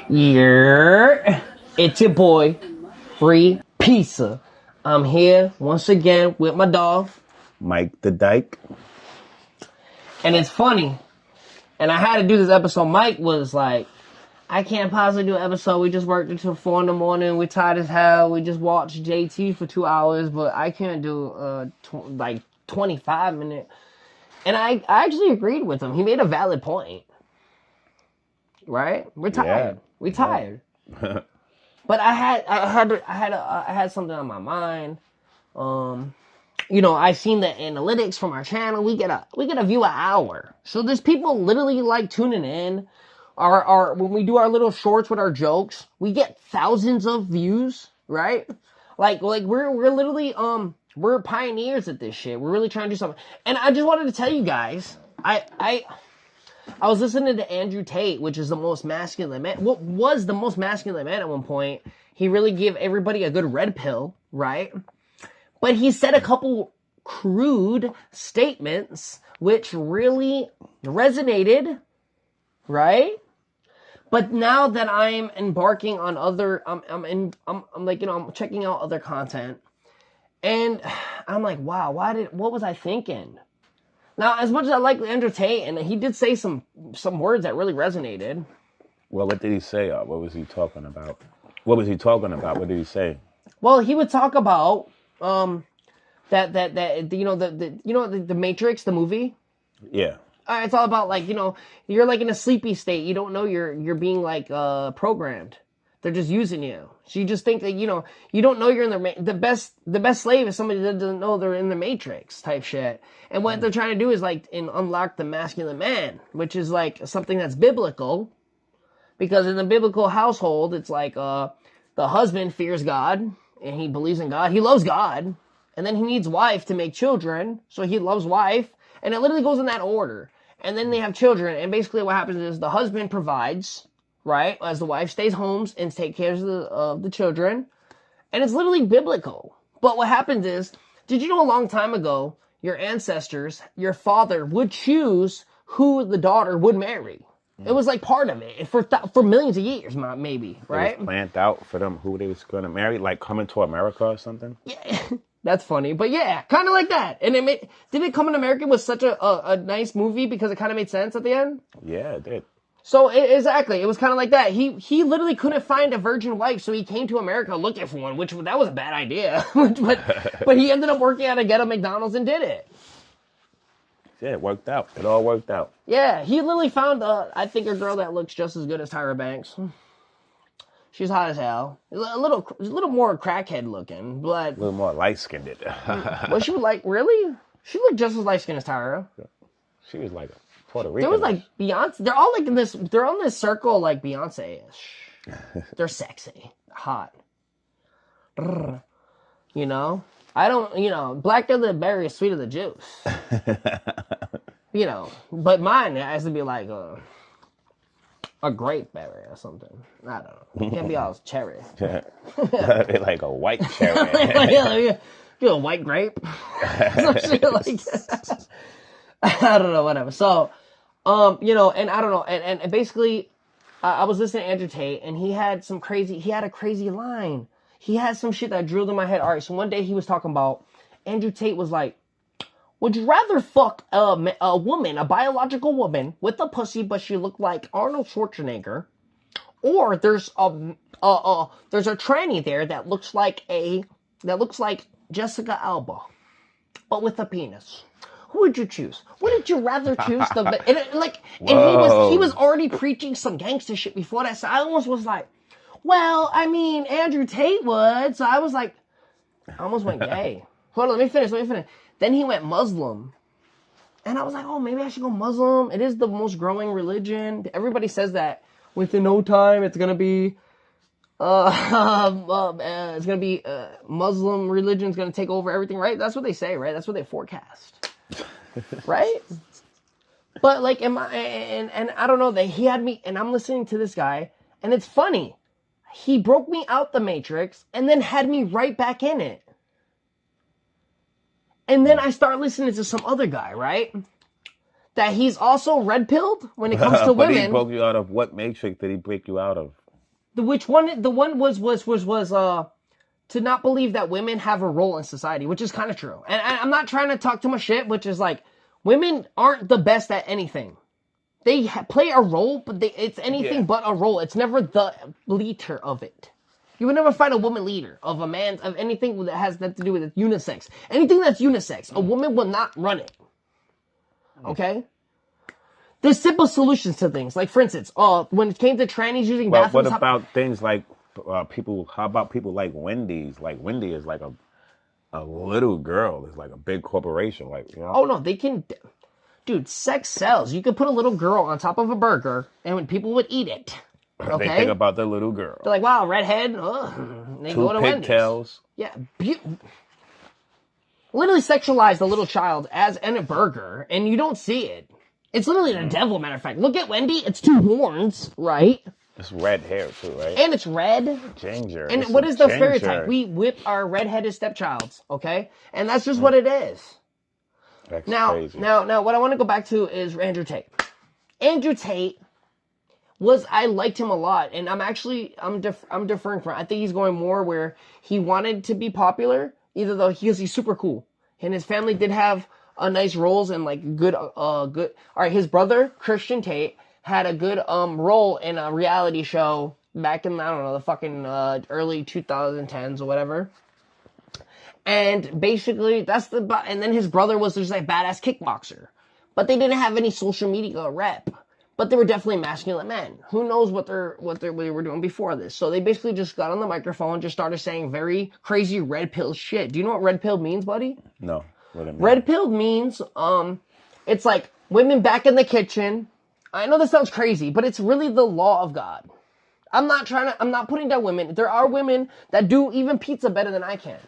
Yeah, it's your boy, Free Pizza. I'm here once again with my dog, Mike the Dyke. And it's funny. And I had to do this episode. Mike was like, I can't possibly do an episode. We just worked until 4 in the morning. We're tired as hell. We just watched JT for 2 hours, but I can't do like 25 minutes. And I actually agreed with him. He made a valid point. Right? We're tired. Yeah. We're tired. But I had something on my mind. I seen the analytics from our channel. We get a view an hour. So there's people literally like tuning in. Our when we do our little shorts with our jokes, we get thousands of views, right? Like we're literally we're pioneers at this shit. We're really trying to do something. And I just wanted to tell you guys, I was listening to Andrew Tate, which is the most masculine man. What was the most masculine man at one point? He really gave everybody a good red pill, right? But he said a couple crude statements which really resonated, right? But now that I'm embarking on other, I'm checking out other content, and I'm like, wow, what was I thinking? Now, as much as I like Andrew Tate, and he did say some words that really resonated. Well, what did he say? What was he talking about? What did he say? Well, he would talk about the Matrix, the movie. Yeah. It's all about you're like in a sleepy state. You don't know you're being programmed. They're just using you. So you just think that you don't know you're in the best slave is somebody that doesn't know they're in the Matrix type shit. And what they're trying to do is unlock the masculine man, which is something that's biblical, because in the biblical household it's the husband fears God and he believes in God. He loves God, and then he needs wife to make children, so he loves wife, and it literally goes in that order. And then they have children, and basically what happens is the husband provides, right, as the wife stays home and takes care of the children. And it's literally biblical. But what happens is, did you know a long time ago, your ancestors, your father would choose who the daughter would marry? It was part of it for millions of years, maybe, right? It was planned out for them who they was going to marry, like Coming to America or something. Yeah, that's funny, but yeah, kind of like that. And didn't Coming to America was such a nice movie because it kind of made sense at the end. Yeah, it did. So exactly, it was kind of like that. He literally couldn't find a virgin wife, so he came to America looking for one, that was a bad idea. but he ended up working at a ghetto McDonald's and did it. Yeah, it worked out. It all worked out. Yeah, he literally found, I think, a girl that looks just as good as Tyra Banks. She's hot as hell. A little more crackhead looking, but... A little more light-skinned. Was she really? She looked just as light-skinned as Tyra. She was like a Puerto Rican. There was Beyonce. They're all they're on this circle like Beyonce-ish. They're sexy. Hot. I don't, blacker the berry is sweeter the juice. But mine has to be like a grape berry or something. I don't know. It can't be all cherry. Like a white cherry. You a white grape? Some shit like that. I don't know, whatever. So, and I don't know. And basically, I was listening to Andrew Tate, and he had a crazy line. He had some shit that drilled in my head. All right, so one day he was talking about, Andrew Tate was like, would you rather fuck a woman, a biological woman, with a pussy, but she looked like Arnold Schwarzenegger, or there's a tranny there that looks like Jessica Alba, but with a penis? Who would you choose? Wouldn't you rather choose and he was already preaching some gangster shit before that, so I almost was like, well, I mean, Andrew Tate would. So I was like, I almost went gay. Hold on, let me finish. Then he went Muslim. And I was like, oh, maybe I should go Muslim. It is the most growing religion. Everybody says that within no time it's going to be, Muslim religion's going to take over everything, right? That's what they say, right? That's what they forecast. Right? But and I don't know, he had me, and I'm listening to this guy, and it's funny. He broke me out the Matrix and then had me right back in it. And then I start listening to some other guy, right? That he's also red-pilled when it comes to women. But he broke you out of what Matrix did he break you out of? which one? The one was to not believe that women have a role in society, which is kind of true. And I'm not trying to talk too much shit, which is like, women aren't the best at anything. They play a role, but it's anything but a role. It's never the leader of it. You would never find a woman leader of a man, of anything that has nothing to do with unisex. Anything that's unisex, a woman will not run it. Okay? There's simple solutions to things. Like, for instance, when it came to trannies using bathrooms... What about things like people... How about people like Wendy's? Like, Wendy is like a little girl. It's like a big corporation. Like, you know? Oh, no, they can... Dude, sex sells. You could put a little girl on top of a burger, and when people would eat it... Okay? They think about the little girl. They're like, wow, redhead. Ugh. They go to Wendy's. Pigtails. Yeah. Literally sexualize the little child as in a burger, and you don't see it. It's literally the devil, matter of fact. Look at Wendy. It's 2 horns, right? It's red hair, too, right? And it's red. Ginger. And what is the stereotype? We whip our redheaded stepchilds, okay? And that's just what it is. That's crazy. Now, what I want to go back to is Andrew Tate. Andrew Tate... I liked him a lot, and I'm deferring from it. I think he's going more where he wanted to be popular, because he's super cool. And his family did have nice roles and like good. Alright, his brother, Christian Tate, had a good and in a reality show back in, I don't know, the fucking early 2010s or whatever. And basically, and then his brother was just like badass kickboxer. But they didn't have any social media rep. But they were definitely masculine men. Who knows what they were doing before this? So they basically just got on the microphone and just started saying very crazy red pill shit. Do you know what red pill means, buddy? No. What do it mean? Red pill means, it's like women back in the kitchen. I know this sounds crazy, but it's really the law of God. I'm not putting down women. There are women that do even pizza better than I can.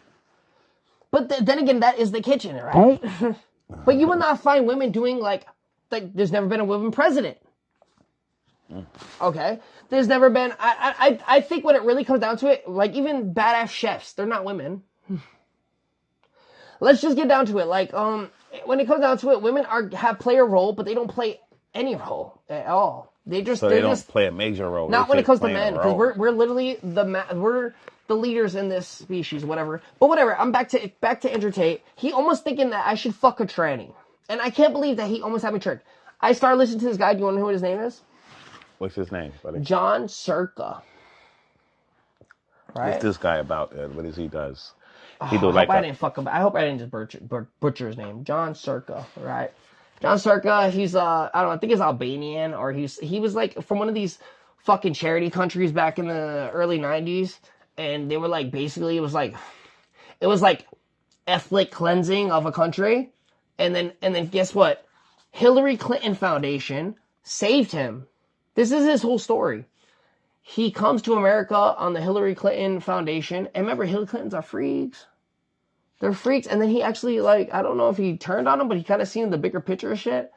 But then again, that is the kitchen, right? But you will not find women doing like there's never been a woman president. Okay, there's never been. I think when it really comes down to it, like even badass chefs, they're not women. Let's just get down to it. Like when it comes down to it, women play a role, but they don't play any role at all. They don't play a major role. Not when it comes to men, because we're literally we're the leaders in this species, whatever. But whatever. I'm back to Andrew Tate. He almost thinking that I should fuck a tranny, and I can't believe that he almost had me tricked. I started listening to this guy. Do you want to know what his name is? What's his name, buddy? Jon Zherka. Right? What's this guy about? What does he does? I hope I didn't just butcher his name. Jon Zherka, right? Jon Zherka, he's I don't know, I think he's Albanian, or he was like from one of these fucking charity countries back in the early 90s, and they were like basically it was like ethnic cleansing of a country, and then guess what? Hillary Clinton Foundation saved him. This is his whole story. He comes to America on the Hillary Clinton Foundation. And remember, Hillary Clintons are freaks. They're freaks. And then he actually, like, I don't know if he turned on them, but he kind of seen the bigger picture of shit.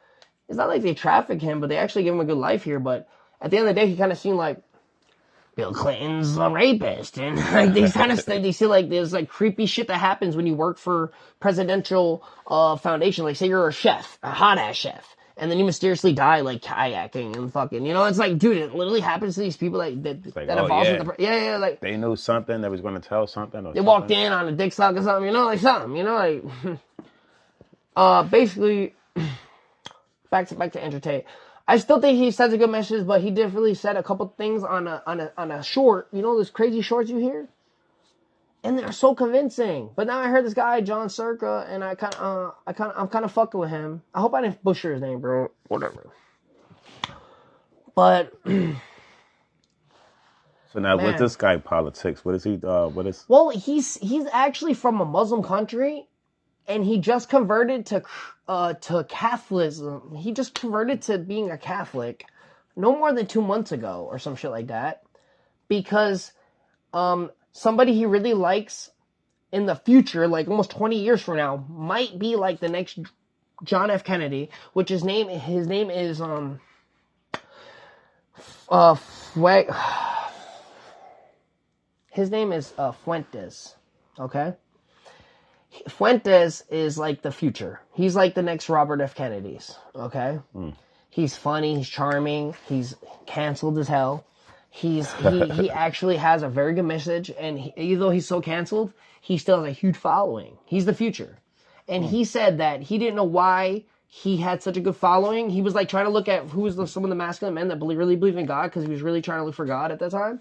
It's not like they traffic him, but they actually give him a good life here. But at the end of the day, he kind of seen, like, Bill Clinton's a rapist. And, like, they see, like, there's, like, creepy shit that happens when you work for presidential foundation. Like, say you're a chef, a hot-ass chef. And then you mysteriously die, like, kayaking and fucking, it's like, dude, it literally happens to these people, like, that involves with the, like. They knew something, they was going to tell something. They walked in on a dick suck or something, like something, like. Basically, back to Andrew Tate. I still think he sends a good message, but he did really said a couple things on a short, those crazy shorts you hear? And they're so convincing. But now I heard this guy, Jon Zherka, and I'm kind of fucking with him. I hope I didn't butcher his name, bro. Whatever. But so now, what's this guy politics? What is he? Well, he's actually from a Muslim country, and he just converted to Catholicism. He just converted to being a Catholic, no more than 2 months ago or some shit like that, because somebody he really likes in the future, like almost 20 years from now, might be like the next John F. Kennedy, which his name is Fuentes. Okay? Fuentes is like the future. He's like the next Robert F. Kennedy's. Okay? He's funny, he's charming, he's canceled as hell. He actually has a very good message, and even though he's so canceled, he still has a huge following. He's the future. And he said that he didn't know why he had such a good following. He was like trying to look at who was some of the masculine men that really believe in God, because he was really trying to look for God at that time.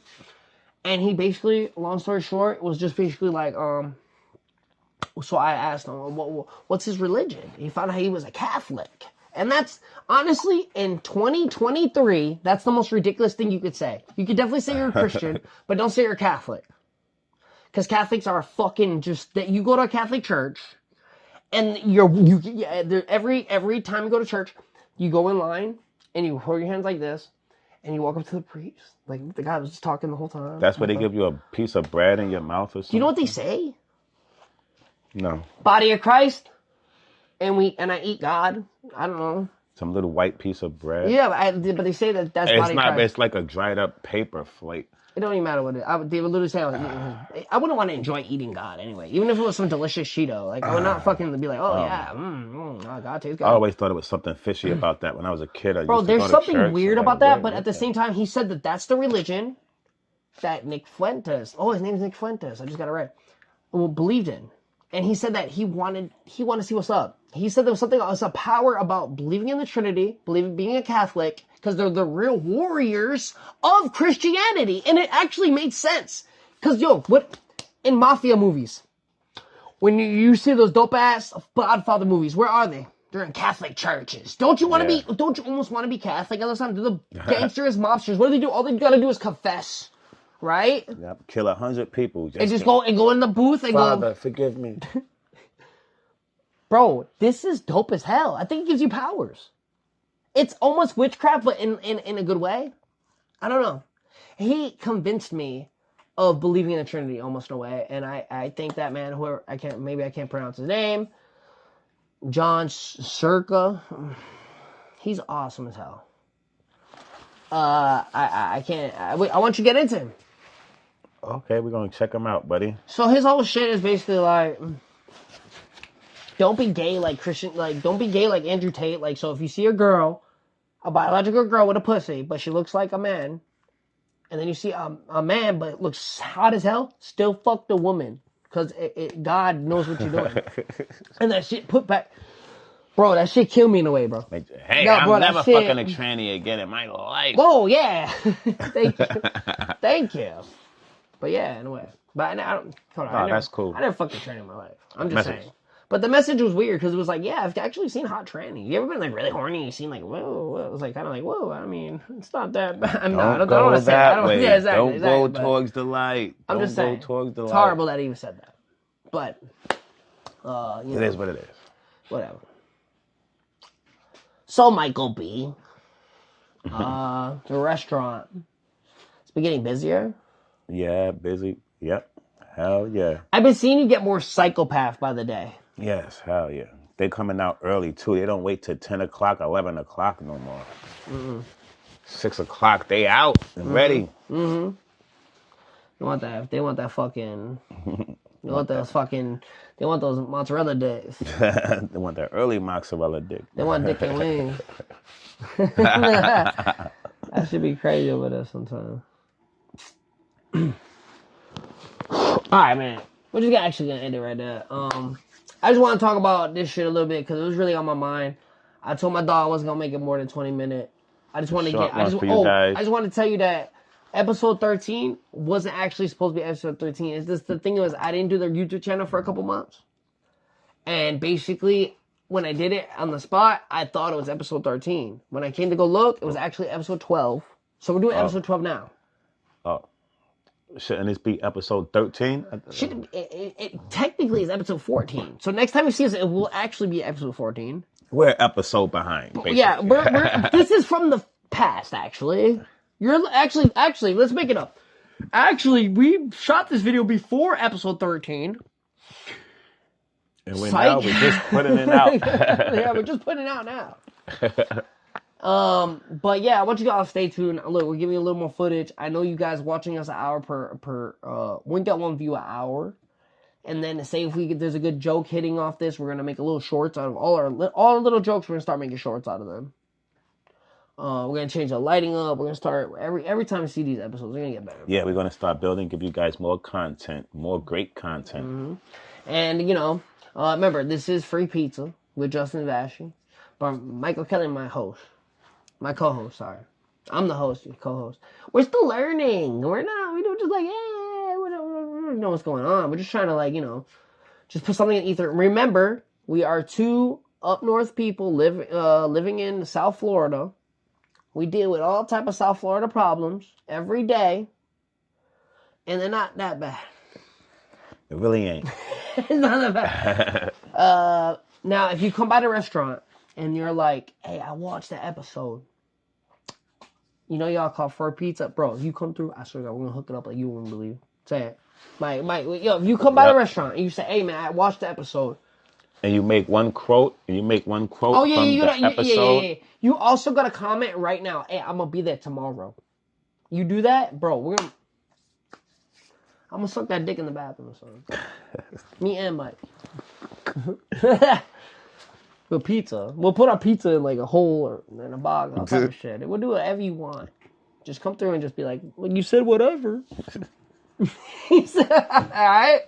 And he basically, long story short, was just basically like, so I asked him, what's his religion? He found out he was a Catholic. And that's, honestly, in 2023, that's the most ridiculous thing you could say. You could definitely say you're a Christian, but don't say you're a Catholic. Because Catholics are fucking just, that you go to a Catholic church, and every time you go to church, you go in line, and you hold your hands like this, and you walk up to the priest. Like, the guy was just talking the whole time. That's where they give you a piece of bread in your mouth or something? Do you know what they say? No. Body of Christ, and I eat God. I don't know. Some little white piece of bread. Yeah, but they say that's body of Christ. It's like a dried up paper flake. It don't even matter what it is. They would literally say, I wouldn't want to enjoy eating God anyway. Even if it was some delicious Cheeto. Like, I would not fucking be like, God tastes good. I always thought it was something fishy about that when I was a kid. Bro, there's something weird about that, but at the same time, he said that that's the religion that Nick Fuentes, his name's Nick Fuentes, I just got it right, believed in. And he said that he wanted to see what's up. He said there was something, it's a power about believing in the Trinity, being a Catholic, because they're the real warriors of Christianity. And it actually made sense. Because, what, in mafia movies, when you see those dope-ass Godfather movies, where are they? They're in Catholic churches. Don't you almost want to be Catholic all the time? They're the gangsters, mobsters. What do they do? All they gotta do is confess. Right? Yep. Kill 100 people. Just go in the booth and Father, forgive me. Bro, this is dope as hell. I think it gives you powers. It's almost witchcraft, but in a good way. I don't know. He convinced me of believing in the Trinity almost in a way, and I think that man, I can't pronounce his name, Jon Zherka, he's awesome as hell. I want you to get into him. Okay, we're going to check him out, buddy. So his whole shit is basically like, don't be gay like Christian, like, don't be gay like Andrew Tate. Like, so if you see a biological girl with a pussy, but she looks like a man, and then you see a man, but looks hot as hell, still fuck the woman. Because God knows what you're doing. And that shit put back. Bro, that shit killed me in a way, bro. Hey, no, I'm never fucking a tranny again in my life. Whoa, yeah. Thank you. Thank you. But yeah, in a way. But I don't. Hold on. That's cool. I never fucked a tranny in my life. I'm just saying. But the message was weird because it was like, yeah, I've actually seen hot tranny. You ever been like really horny? You seen like, whoa? It was like kind of like, whoa. I mean, it's not that bad. I don't want to say that. Yeah, exactly. Don't go towards the light. I'm just saying. Go towards the light. It's horrible that he even said that. But it is what it is. Whatever. So Michael B. The restaurant. It's been getting busier. Yeah, busy. Yep. Hell yeah. I've been seeing you get more psychopath by the day. Yes, hell yeah. They coming out early too. They don't wait till 10 o'clock, 11 o'clock no more. Mm-hmm. 6 o'clock, they out and ready. Mm-hmm. They want that fucking... They want those mozzarella dicks. They want that early mozzarella dick. They want dick and wings. That should be crazy over there sometime. Alright, man. We're just actually gonna end it right there. I just want to talk about this shit a little bit because it was really on my mind. I told my dog I wasn't gonna make it more than 20 minutes. I just want to I just want to tell you that episode 13 wasn't actually supposed to be episode 13. It's just the thing was I didn't do their YouTube channel for a couple months. And basically, when I did it on the spot, I thought it was episode 13. When I came to go look, it was actually episode 12. So we're doing episode 12 now. Oh. Shouldn't this be episode 13? It technically is episode 14. So next time you see us, it will actually be episode 14. We're an episode behind, basically. Yeah, this is from the past, actually. You're actually, let's make it up. Actually, we shot this video before episode 13. And we're just putting it out. Yeah, we're just putting it out now. But yeah, I want you guys to stay tuned. Look, we're giving you a little more footage. I know you guys watching us an hour per we got one view an hour. And then say if there's a good joke hitting off this, we're gonna make a little shorts out of all our little jokes. We're gonna start making shorts out of them. We're gonna change the lighting up. We're gonna start every time you see these episodes, we're gonna get better. Yeah, we're gonna start building, give you guys more content, more great content. Mm-hmm. And remember, this is Free Pizza with Justin Vashy, but Michael Kelly, my co-host. Sorry, I'm the host, your co-host. We're still learning. We don't just like, yeah, we don't know what's going on. We're just trying to just put something in ether. Remember, we are two up north people living in South Florida. We deal with all type of South Florida problems every day, and they're not that bad. It really ain't. It's not that bad. Now, if you come by the restaurant and you're like, hey, I watched that episode. Y'all call for a pizza. Bro, if you come through, I swear to God, we're going to hook it up like you wouldn't believe. Say it. Mike, if you come by the restaurant and you say, hey, man, I watched the episode. And you make one quote, from the episode. Yeah. You also got to comment right now, hey, I'm going to be there tomorrow. You do that, bro, I'm going to suck that dick in the bathroom or something. Me and Mike. With pizza. We'll put our pizza in like a hole or in a box, all type of shit. We'll do whatever you want. Just come through and just be like, well, you said whatever. Alright?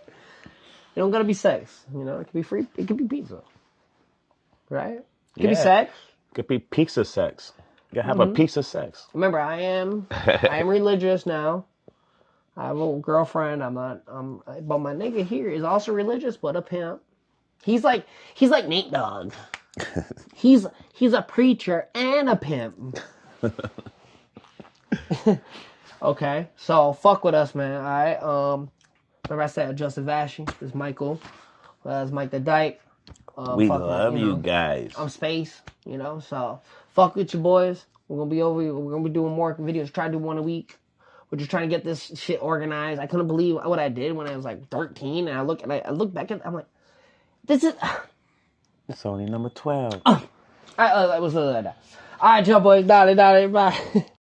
It don't gotta be sex. It could be free. It could be pizza. Right? It could be sex. It could be pizza sex. You gotta have a piece of sex. Remember, I am religious now. I have a girlfriend. but my nigga here is also religious, but a pimp. He's like Nate Dogg. He's a preacher and a pimp. Okay, so fuck with us, man. All right. Remember I said Justin Vashy. This is Michael. That's Mike the Dyke. We love you guys. I'm Space. So fuck with you boys. We're gonna be doing more videos. Try to do one a week. We're just trying to get this shit organized. I couldn't believe what I did when I was like 13, and I look back at. I'm like, this is. It's only number 12. All right, all right, y'all boys. Dolly, bye.